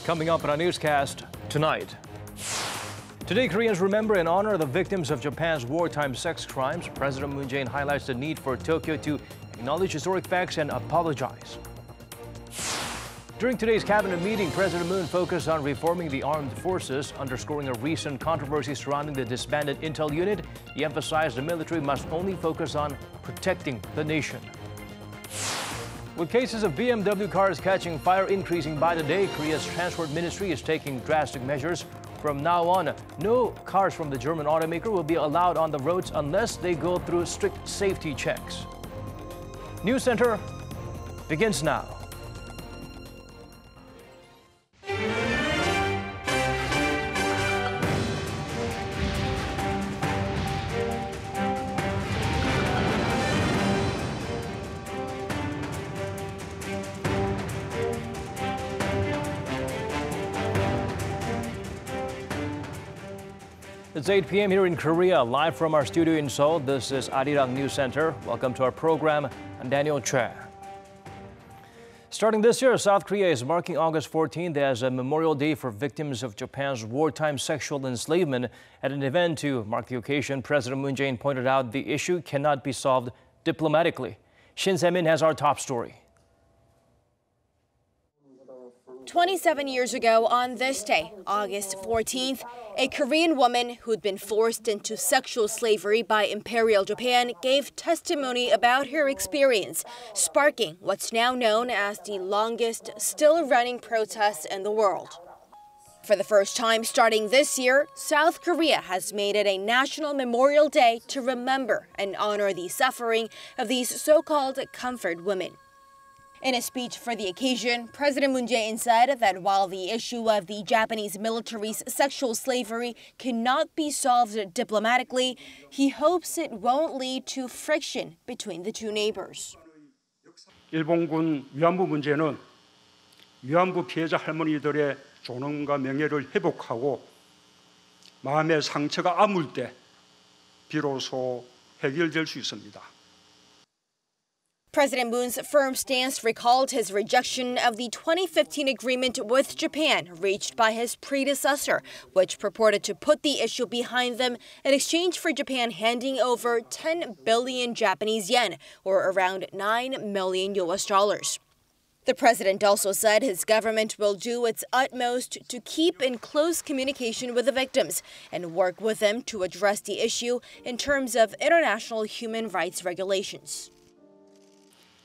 Coming up on our newscast tonight. Today, Koreans remember and honor the victims of Japan's wartime sex crimes. President Moon Jaein highlights the need for Tokyo to acknowledge historic facts and apologize. During today's cabinet meeting, President Moon focused on reforming the armed forces, underscoring a recent controversy surrounding the disbanded intel unit. He emphasized the military must only focus on protecting the nation. With cases of BMW cars catching fire increasing by the day, Korea's transport ministry is taking drastic measures. From now on, no cars from the German automaker will be allowed on the roads unless they go through strict safety checks. NEWSCENTER begins now. It's 8 p.m. here in Korea, live from our studio in Seoul. This is Arirang News Center. Welcome to our program. I'm Daniel Choi. Starting this year, South Korea is marking August 14th as a Memorial Day for victims of Japan's wartime sexual enslavement. At an event to mark the occasion, President Moon Jaein pointed out the issue cannot be solved diplomatically. Shin Se-min has our top story. 27 years ago on this day, August 14th, a Korean woman who'd been forced into sexual slavery by Imperial Japan gave testimony about her experience, sparking what's now known as the longest still-running protest in the world. For the first time starting this year, South Korea has made it a national Memorial Day to remember and honor the suffering of these so-called comfort women. In a speech for the occasion, President Moon Jaein said that while the issue of the Japanese military's sexual slavery cannot be solved diplomatically, he hopes it won't lead to friction between the two neighbors. 일본군 위안부 문제는 위안부 피해자 할머니들의 존엄과 명예를 회복하고 마음의 상처가 아물 때 비로소 해결될 수 있습니다. President Moon's firm stance recalled his rejection of the 2015 agreement with Japan reached by his predecessor, which purported to put the issue behind them in exchange for Japan handing over 10 billion Japanese yen, or around $9 million. The president also said his government will do its utmost to keep in close communication with the victims and work with them to address the issue in terms of international human rights regulations.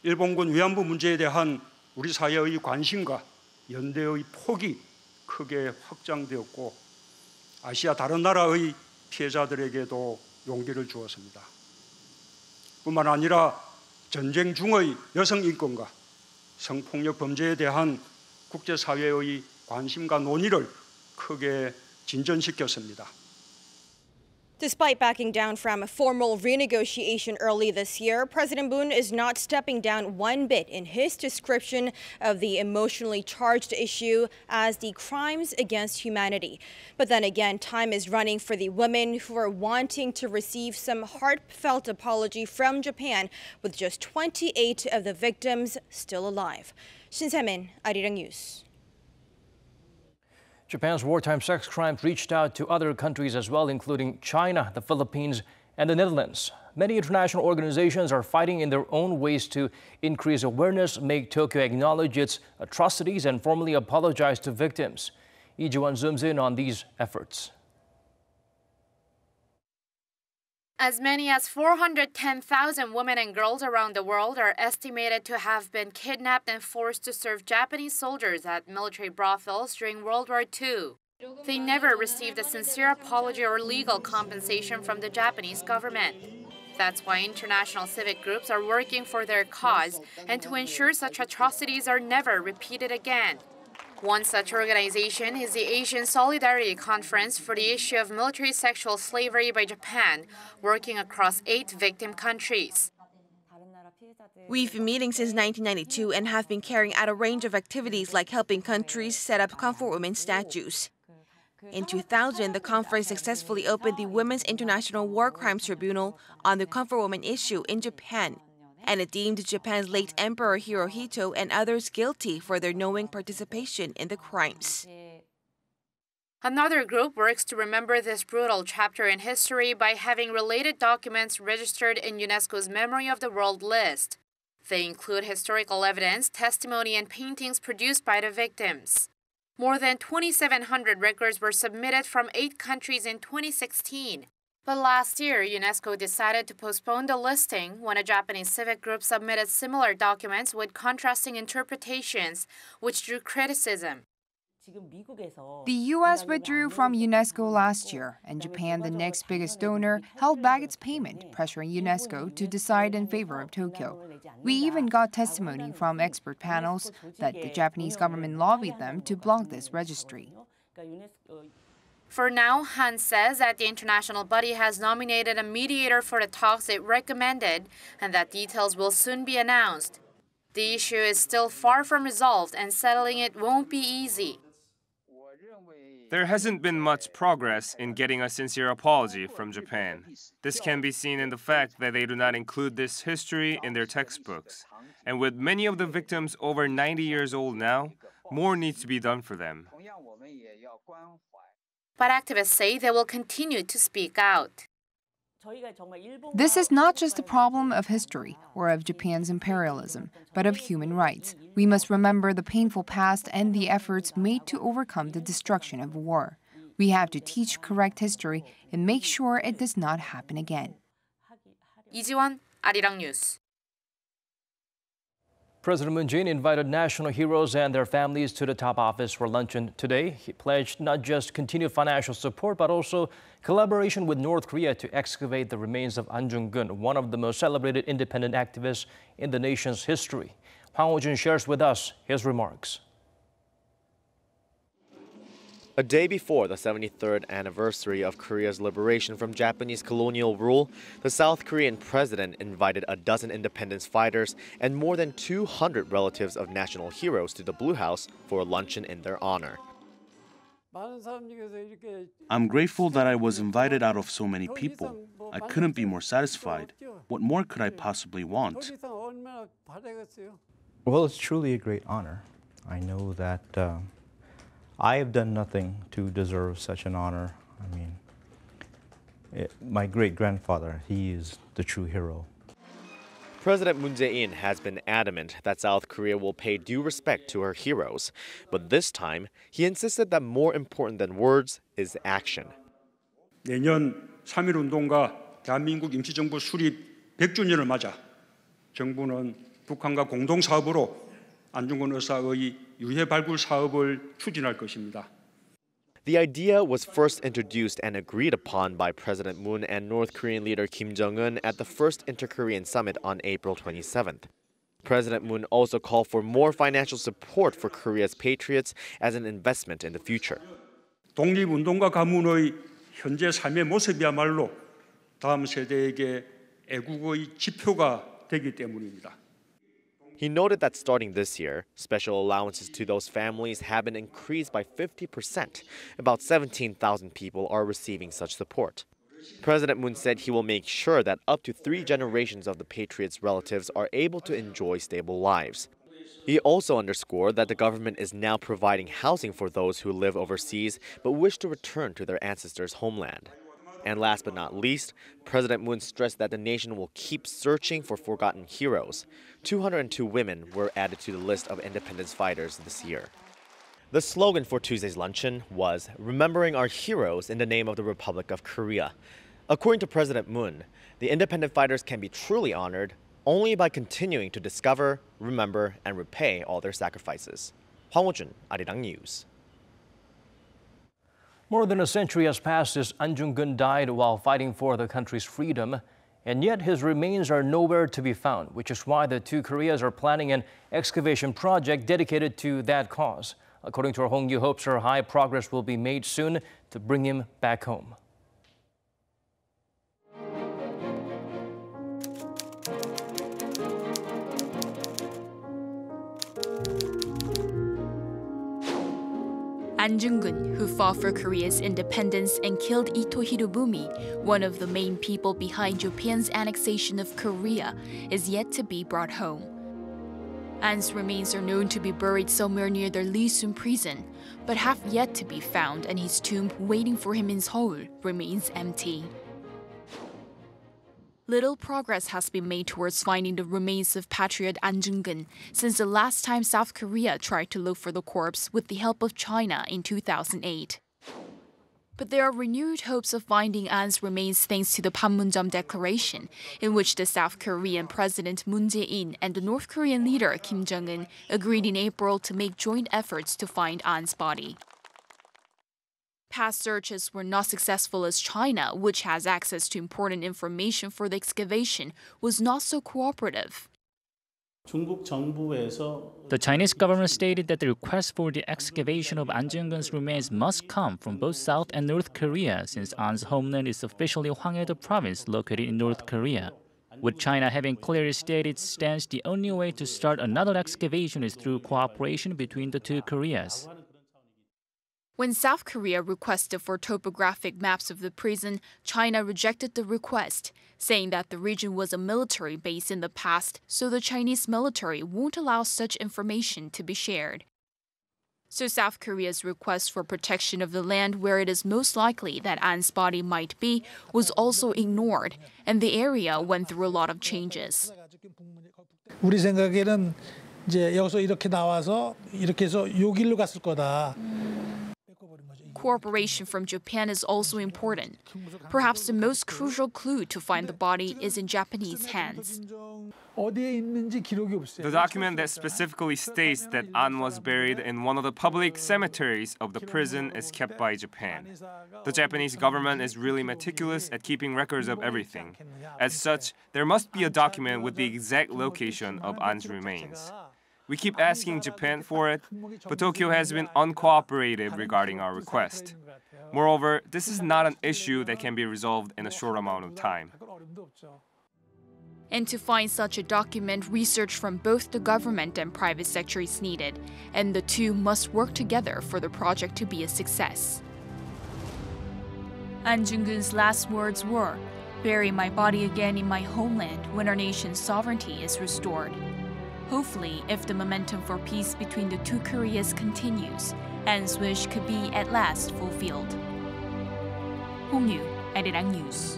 일본군 위안부 문제에 대한 우리 사회의 관심과 연대의 폭이 크게 확장되었고 아시아 다른 나라의 피해자들에게도 용기를 주었습니다. 뿐만 아니라 전쟁 중의 여성 인권과 성폭력 범죄에 대한 국제사회의 관심과 논의를 크게 진전시켰습니다. Despite backing down from a formal renegotiation early this year, President Moon is not stepping down one bit in his description of the emotionally charged issue as the crimes against humanity. But then again, time is running for the women who are wanting to receive some heartfelt apology from Japan, with just 28 of the victims still alive. Shin Se-min, Arirang News. Japan's wartime sex crimes reached out to other countries as well, including China, the Philippines, and the Netherlands. Many international organizations are fighting in their own ways to increase awareness, make Tokyo acknowledge its atrocities, and formally apologize to victims. Lee Ji-won zooms in on these efforts. As many as 410,000 women and girls around the world are estimated to have been kidnapped and forced to serve Japanese soldiers at military brothels during World War II. They never received a sincere apology or legal compensation from the Japanese government. That's why international civic groups are working for their cause and to ensure such atrocities are never repeated again. One such organization is the Asian Solidarity Conference for the issue of military sexual slavery by Japan, working across 8 victim countries. We've been meeting since 1992 and have been carrying out a range of activities like helping countries set up comfort women statues. In 2000, the conference successfully opened the Women's International War Crimes Tribunal on the comfort woman issue in Japan. and it deemed Japan's late Emperor Hirohito and others guilty for their knowing participation in the crimes. Another group works to remember this brutal chapter in history by having related documents registered in UNESCO's Memory of the World list. They include historical evidence, testimony, and paintings produced by the victims. More than 2,700 records were submitted from 8 countries in 2016. But last year, UNESCO decided to postpone the listing when a Japanese civic group submitted similar documents with contrasting interpretations, which drew criticism. The U.S. withdrew from UNESCO last year, and Japan, the next biggest donor, held back its payment, pressuring UNESCO to decide in favor of Tokyo. We even got testimony from expert panels that the Japanese government lobbied them to block this registry. For now, Han says that the international body has nominated a mediator for the talks it recommended and that details will soon be announced. The issue is still far from resolved and settling it won't be easy. There hasn't been much progress in getting a sincere apology from Japan. This can be seen in the fact that they do not include this history in their textbooks. And with many of the victims over 90 years old now, more needs to be done for them. But activists say they will continue to speak out. This is not just a problem of history or of Japan's imperialism, but of human rights. We must remember the painful past and the efforts made to overcome the destruction of war. We have to teach correct history and make sure it does not happen again. 이지원, Arirang News. President Moon Jaein invited national heroes and their families to the top office for luncheon today. He pledged not just continued financial support, but also collaboration with North Korea to excavate the remains of Ahn Jung-geun, one of the most celebrated independent activists in the nation's history. Panmunjom shares with us his remarks. A day before the 73rd anniversary of Korea's liberation from Japanese colonial rule, the South Korean president invited a dozen independence fighters and more than 200 relatives of national heroes to the Blue House for a luncheon in their honor. I'm grateful that I was invited out of so many people. I couldn't be more satisfied. What more could I possibly want? Well, it's truly a great honor. I know that I have done nothing to deserve such an honor. I mean, my great-grandfather, he is the true hero. President Moon Jaein has been adamant that South Korea will pay due respect to her heroes. But this time, he insisted that more important than words is action. 내년 3.1운동과 대한민국 임시정부 수립 100주년을 맞아 정부는 북한과 공동사업으로 안중근 의사의 유해 발굴 사업을 추진할 것입니다. The idea was first introduced and agreed upon by President Moon and North Korean leader Kim Jong-un at the first interkorean summit on April 27th. President Moon also called for more financial support for Korea's patriots as an investment in the future. 독립운동가 가문의 현재 삶의 모습이야말로 다음 세대에게 애국의 지표가 되기 때문입니다. He noted that starting this year, special allowances to those families have been increased by 50%. About 17,000 people are receiving such support. President Moon said he will make sure that up to 3 generations of the patriots' relatives are able to enjoy stable lives. He also underscored that the government is now providing housing for those who live overseas but wish to return to their ancestors' homeland. And last but not least, President Moon stressed that the nation will keep searching for forgotten heroes. 202 women were added to the list of independence fighters this year. The slogan for Tuesday's luncheon was "Remembering Our Heroes in the Name of the Republic of Korea." According to President Moon, the independent fighters can be truly honored only by continuing to discover, remember, and repay all their sacrifices. Panmunjom, Arirang News. More than a century has passed since Ahn Jung-geun died while fighting for the country's freedom, and yet his remains are nowhere to be found, which is why the two Koreas are planning an excavation project dedicated to that cause. According to our Hong Yu hopes her high progress will be made soon to bring him back home. Ahn Jung-geun, who fought for Korea's independence and killed Ito Hirobumi, one of the main people behind Japan's annexation of Korea, is yet to be brought home. Ahn's remains are known to be buried somewhere near the Lee-sun prison, but have yet to be found, and his tomb waiting for him in Seoul remains empty. Little progress has been made towards finding the remains of patriot Ahn Jung-geun since the last time South Korea tried to look for the corpse with the help of China in 2008. But there are renewed hopes of finding Ahn's remains thanks to the Panmunjeom Declaration, in which the South Korean President Moon Jaein and the North Korean leader Kim Jong-un agreed in April to make joint efforts to find Ahn's body. Past searches were not successful as China, which has access to important information for the excavation, was not so cooperative. The Chinese government stated that the request for the excavation of Ahn Jung-geun's remains must come from both South and North Korea, since Ahn's homeland is officially Hwanghae-do province located in North Korea. With China having clearly stated its stance, the only way to start another excavation is through cooperation between the two Koreas. When South Korea requested for topographic maps of the prison, China rejected the request, saying that the region was a military base in the past, so the Chinese military won't allow such information to be shared. So South Korea's request for protection of the land where it is most likely that Ahn's body might be was also ignored, and the area went through a lot of changes. 우리 생각에는 이제 여기서 이렇게 나와서 이렇게 해서 요 길로 갔을 거다. Cooperation from Japan is also important. Perhaps the most crucial clue to find the body is in Japanese hands. The document that specifically states that Ahn was buried in one of the public cemeteries of the prison is kept by Japan. The Japanese government is really meticulous at keeping records of everything. As such, there must be a document with the exact location of Ahn's remains. We keep asking Japan for it, but Tokyo has been uncooperative regarding our request. Moreover, this is not an issue that can be resolved in a short amount of time. And to find such a document, research from both the government and private sector is needed, and the two must work together for the project to be a success. Ahn Jung-geun's last words were, "Bury my body again in my homeland when our nation's sovereignty is restored." Hopefully, if the momentum for peace between the two Koreas continues, Ahn's wish could be at last fulfilled. 홍유, Arirang News.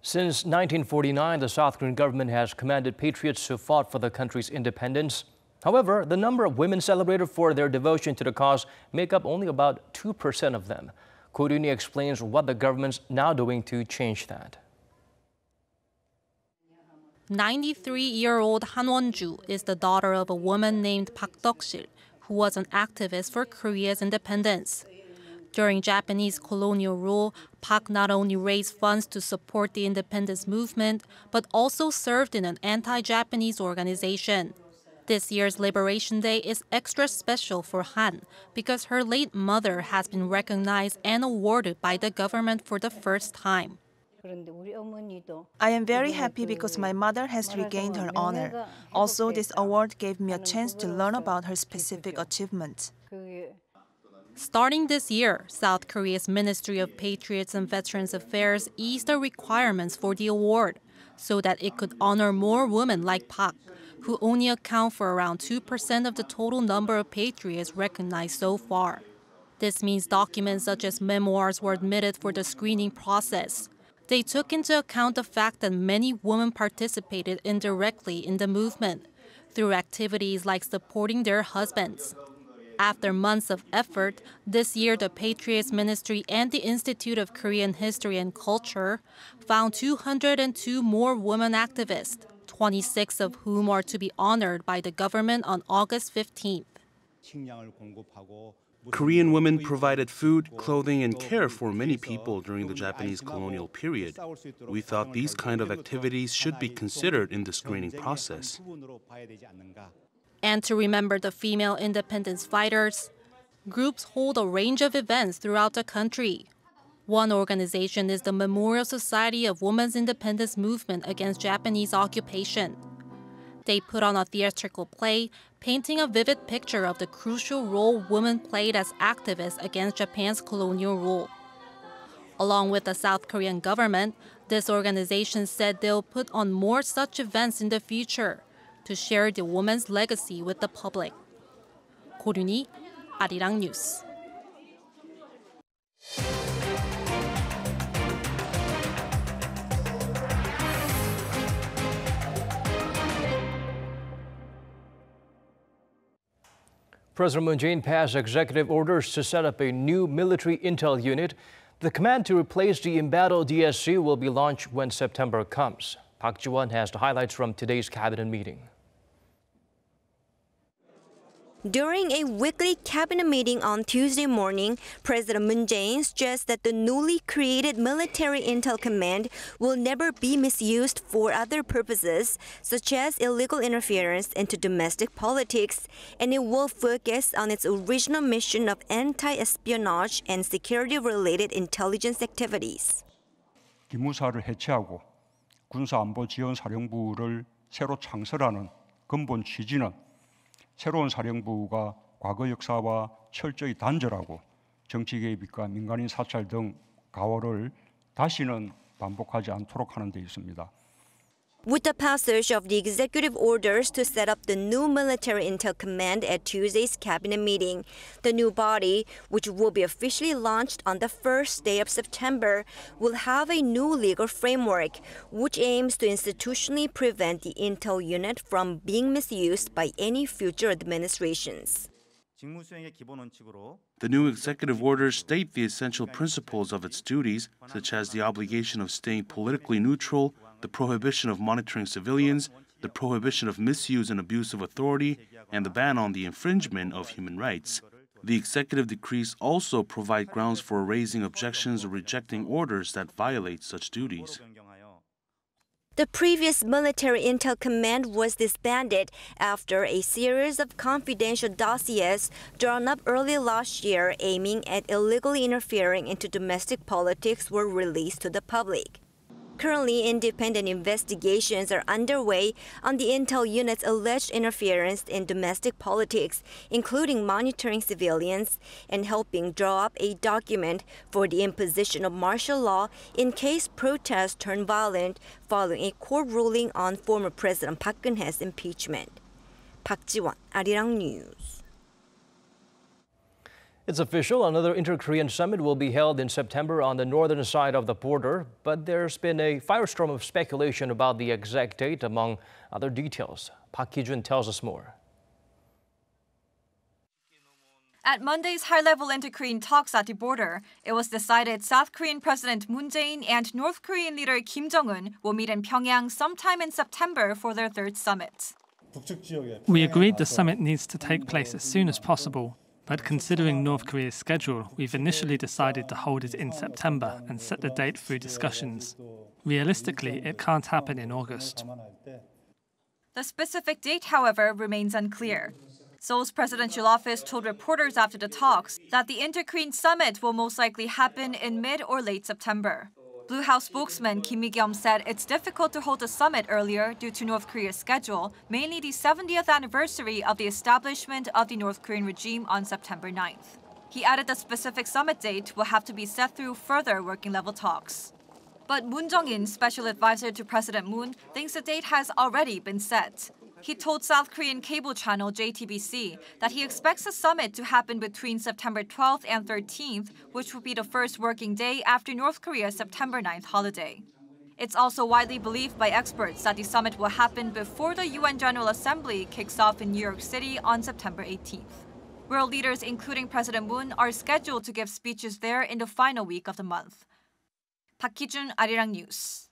Since 1949, the South Korean government has commanded patriots who fought for the country's independence. However, the number of women celebrated for their devotion to the cause make up only about 2% of them. Ko Ryuni explains what the government's now doing to change that. 93-year-old Han Won-ju is the daughter of a woman named Park Deok-sil, who was an activist for Korea's independence. During Japanese colonial rule, Park not only raised funds to support the independence movement, but also served in an anti-Japanese organization. This year's Liberation Day is extra special for Han because her late mother has been recognized and awarded by the government for the first time. I am very happy because my mother has regained her honor. Also, this award gave me a chance to learn about her specific achievements. Starting this year, South Korea's Ministry of Patriots and Veterans Affairs eased the requirements for the award so that it could honor more women like Park, who only account for around 2% of the total number of patriots recognized so far. This means documents such as memoirs were admitted for the screening process. They took into account the fact that many women participated indirectly in the movement through activities like supporting their husbands. After months of effort, this year the Patriots Ministry and the Institute of Korean History and Culture found 202 more women activists, 26 of whom are to be honored by the government on August 15th. Korean women provided food, clothing, and care for many people during the Japanese colonial period. We thought these kind of activities should be considered in the screening process. And to remember the female independence fighters, groups hold a range of events throughout the country. One organization is the Memorial Society of Women's Independence Movement against Japanese occupation. They put on a theatrical play, painting a vivid picture of the crucial role women played as activists against Japan's colonial rule. Along with the South Korean government, this organization said they'll put on more such events in the future to share the woman's legacy with the public. 고륜이 아리랑 뉴스. President Moon Jaein passed executive orders to set up a new military intel unit. The command to replace the embattled DSC will be launched when September comes. Park Ji-won has the highlights from today's cabinet meeting. During a weekly cabinet meeting on Tuesday morning, President Moon Jae-in stressed that the newly created Military Intel Command will never be misused for other purposes, such as illegal interference into domestic politics, and it will focus on its original mission of anti-espionage and security-related intelligence activities. 기무사를 해체하고 군사안보지원사령부를 새로 창설하는 근본 취지는 새로운 사령부가 과거 역사와 철저히 단절하고 정치 개입과 민간인 사찰 등 가오를 다시는 반복하지 않도록 하는 데 있습니다. With the passage of the executive orders to set up the new Military Intel Command at Tuesday's cabinet meeting, the new body, which will be officially launched on the first day of September, will have a new legal framework, which aims to institutionally prevent the intel unit from being misused by any future administrations. The new executive orders state the essential principles of its duties, such as the obligation of staying politically neutral, the prohibition of monitoring civilians, the prohibition of misuse and abuse of authority, and the ban on the infringement of human rights. The executive decrees also provide grounds for raising objections or rejecting orders that violate such duties. The previous Military Intel Command was disbanded after a series of confidential dossiers drawn up early last year aiming at illegally interfering into domestic politics were released to the public. Currently, independent investigations are underway on the intel unit's alleged interference in domestic politics, including monitoring civilians and helping draw up a document for the imposition of martial law in case protests turn violent following a court ruling on former President Park Geun-hye's impeachment. Park Ji-won, Arirang News. It's official, another inter-Korean summit will be held in September on the northern side of the border, but there's been a firestorm of speculation about the exact date, among other details. Park Ki-jun tells us more. At Monday's high-level inter-Korean talks at the border, it was decided South Korean President Moon Jae-in and North Korean leader Kim Jong-un will meet in Pyongyang sometime in September for their third summit. We agreed the summit needs to take place as soon as possible. But considering North Korea's schedule, we've initially decided to hold it in September and set the date through discussions. Realistically, it can't happen in August. The specific date, however, remains unclear. Seoul's presidential office told reporters after the talks that the inter-Korean summit will most likely happen in mid or late September. Blue House spokesman Kim Mi-kyum said it's difficult to hold the summit earlier due to North Korea's schedule, mainly the 70th anniversary of the establishment of the North Korean regime on September 9th. He added the specific summit date will have to be set through further working-level talks. But Moon Jung-in, special advisor to President Moon, thinks the date has already been set. He told South Korean cable channel JTBC that he expects the summit to happen between September 12th and 13th, which will be the first working day after North Korea's September 9th holiday. It's also widely believed by experts that the summit will happen before the UN General Assembly kicks off in New York City on September 18th. World leaders, including President Moon, are scheduled to give speeches there in the final week of the month. Park Ki-jun, Arirang News.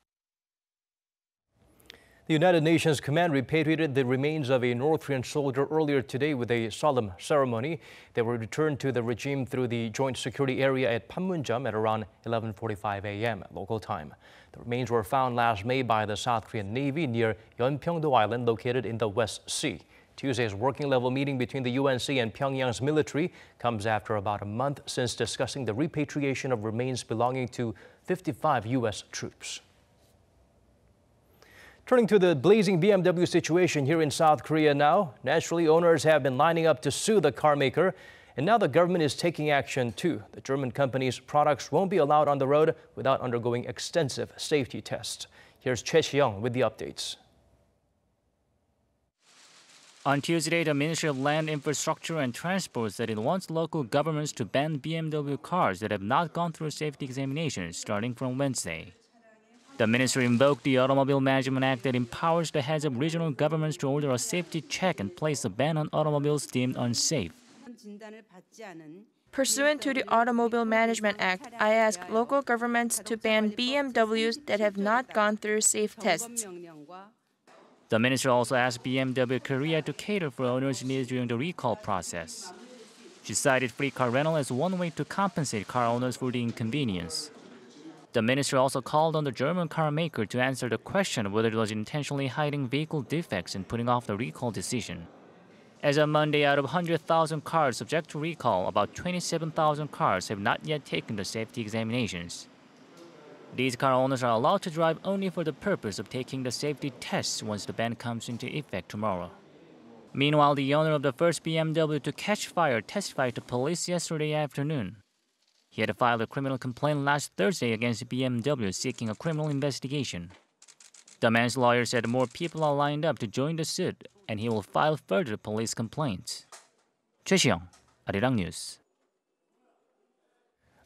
The United Nations Command repatriated the remains of a North Korean soldier earlier today with a solemn ceremony. They were returned to the regime through the joint security area at Panmunjom at around 11:45 a.m. local time. The remains were found last May by the South Korean Navy near Yeonpyeong-do Island located in the West Sea. Tuesday's working-level meeting between the UNC and Pyongyang's military comes after about a month since discussing the repatriation of remains belonging to 55 U.S. troops. Turning to the blazing BMW situation here in South Korea now. Naturally, owners have been lining up to sue the car maker. And now the government is taking action too. The German company's products won't be allowed on the road without undergoing extensive safety tests. Here's Shinheung with the updates. On Tuesday, the Ministry of Land, Infrastructure and Transport said it wants local governments to ban BMW cars that have not gone through safety examinations starting from Wednesday. The ministry invoked the Automobile Management Act that empowers the heads of regional governments to order a safety check and place a ban on automobiles deemed unsafe. Pursuant to the Automobile Management Act, I ask local governments to ban BMWs that have not gone through safe tests. The minister also asked BMW Korea to cater for owners' needs during the recall process. She cited free car rental as one way to compensate car owners for the inconvenience. The minister also called on the German car maker to answer the question whether it was intentionally hiding vehicle defects and putting off the recall decision. As of Monday, out of 100,000 cars subject to recall, about 27,000 cars have not yet taken the safety examinations. These car owners are allowed to drive only for the purpose of taking the safety tests once the ban comes into effect tomorrow. Meanwhile, the owner of the first BMW to catch fire testified to police yesterday afternoon. He had filed a criminal complaint last Thursday against BMW seeking a criminal investigation. The man's lawyer said more people are lined up to join the suit, and he will file further police complaints. Shinheung, Arirang News.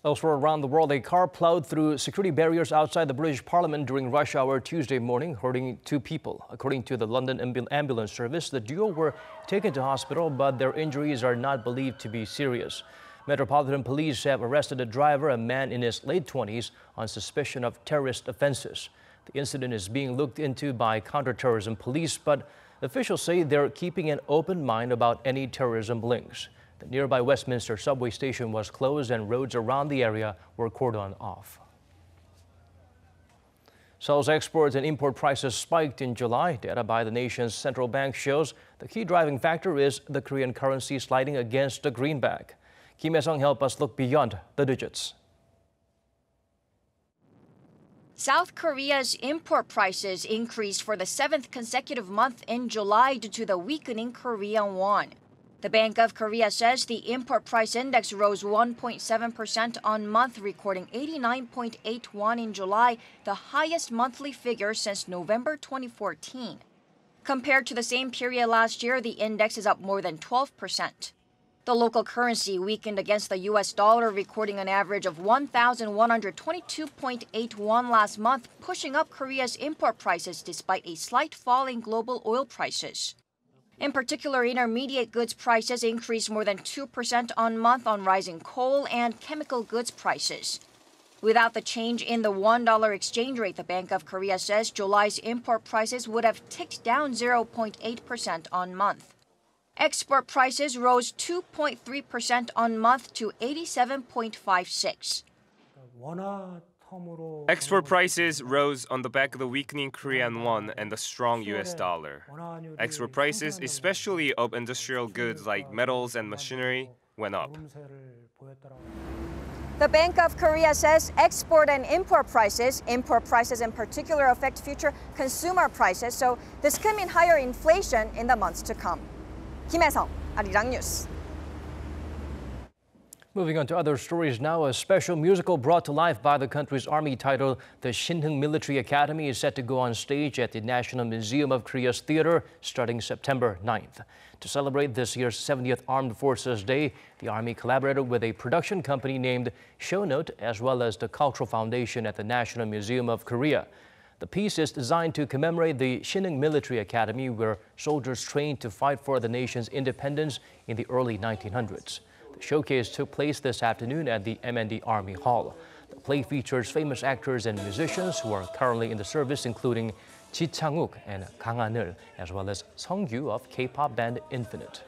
Elsewhere around the world, a car plowed through security barriers outside the British Parliament during rush hour Tuesday morning, hurting 2 people. According to the London Ambulance Service, the duo were taken to hospital, but their injuries are not believed to be serious. Metropolitan Police have arrested the driver, a man in his late 20s, on suspicion of terrorist offenses. The incident is being looked into by counterterrorism police, but officials say they're keeping an open mind about any terrorism links. The nearby Westminster subway station was closed and roads around the area were cordoned off. Seoul's exports and import prices spiked in July. Data by the nation's central bank shows the key driving factor is the Korean currency sliding against the greenback. Kim Hae-sung help us look beyond the digits. South Korea's import prices increased for the 7th consecutive month in July due to the weakening Korean won. The Bank of Korea says the import price index rose 1.7% on month, recording 89.8 won in July, the highest monthly figure since November 2014. Compared to the same period last year, the index is up more than 12%. The local currency weakened against the U.S. dollar, recording an average of 1,122.8 won last month, pushing up Korea's import prices despite a slight fall in global oil prices. In particular, intermediate goods prices increased more than 2% on month on rising coal and chemical goods prices. Without the change in the $1 exchange rate, the Bank of Korea says July's import prices would have ticked down 0.8% on month. Export prices rose 2.3% on month to 87.56. Export prices rose on the back of the weakening Korean won and the strong US dollar. Export prices, especially of industrial goods like metals and machinery, went up. The Bank of Korea says export and import prices in particular, affect future consumer prices, so this could mean higher inflation in the months to come. Kim Hae-sung, Arirang News. Moving on to other stories now, a special musical brought to life by the country's army titled The Shinheung Military Academy is set to go on stage at the National Museum of Korea's theater starting September 9th. To celebrate this year's 70th Armed Forces Day, the Army collaborated with a production company named Shownote as well as the Cultural Foundation at the National Museum of Korea. The piece is designed to commemorate the Shinheung Military Academy, where soldiers trained to fight for the nation's independence in the early 1900s. The showcase took place this afternoon at the MND Army Hall. The play features famous actors and musicians who are currently in the service, including Ji Chang-wook and Kang Han-eul, as well as Sung-gyu of K-pop band Infinite.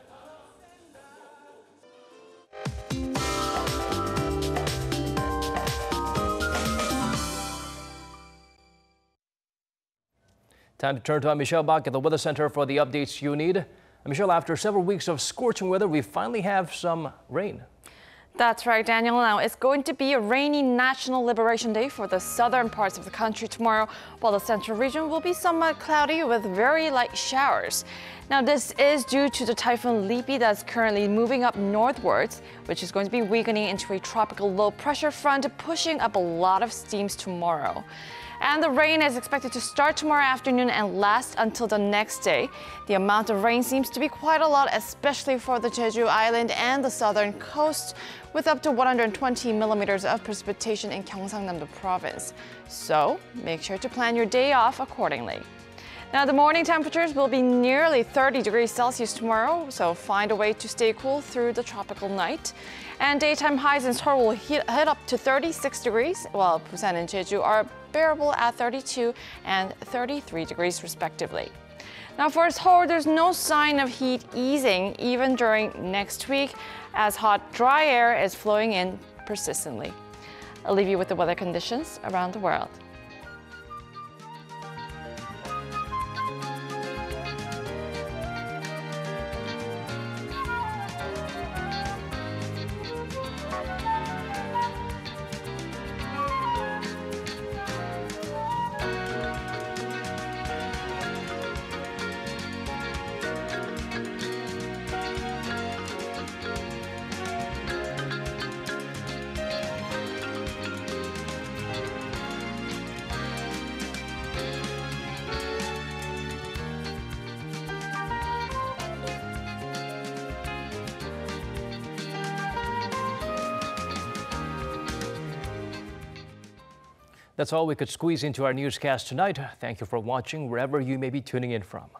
Time to turn to Michelle back at the Weather Center for the updates you need. Michelle, after several weeks of scorching weather, we finally have some rain. That's right, Daniel. Now, it's going to be a rainy National Liberation Day for the southern parts of the country tomorrow, while the central region will be somewhat cloudy with very light showers. Now, this is due to the typhoon Lipi that's currently moving up northwards, which is going to be weakening into a tropical low pressure front, pushing up a lot of steams tomorrow. And the rain is expected to start tomorrow afternoon and last until the next day. The amount of rain seems to be quite a lot, especially for the Jeju Island and the southern coast, with up to 120 millimeters of precipitation in Gyeongsangnam-do province. So make sure to plan your day off accordingly. Now, the morning temperatures will be nearly 30 degrees Celsius tomorrow, so find a way to stay cool through the tropical night. And daytime highs in Seoul will hit up to 36 degrees, while Busan and Jeju are bearable at 32 and 33 degrees respectively. Now, for Seoul, there's no sign of heat easing even during next week, as hot, dry air is flowing in persistently. I'll leave you with the weather conditions around the world. That's all we could squeeze into our newscast tonight. Thank you for watching wherever you may be tuning in from.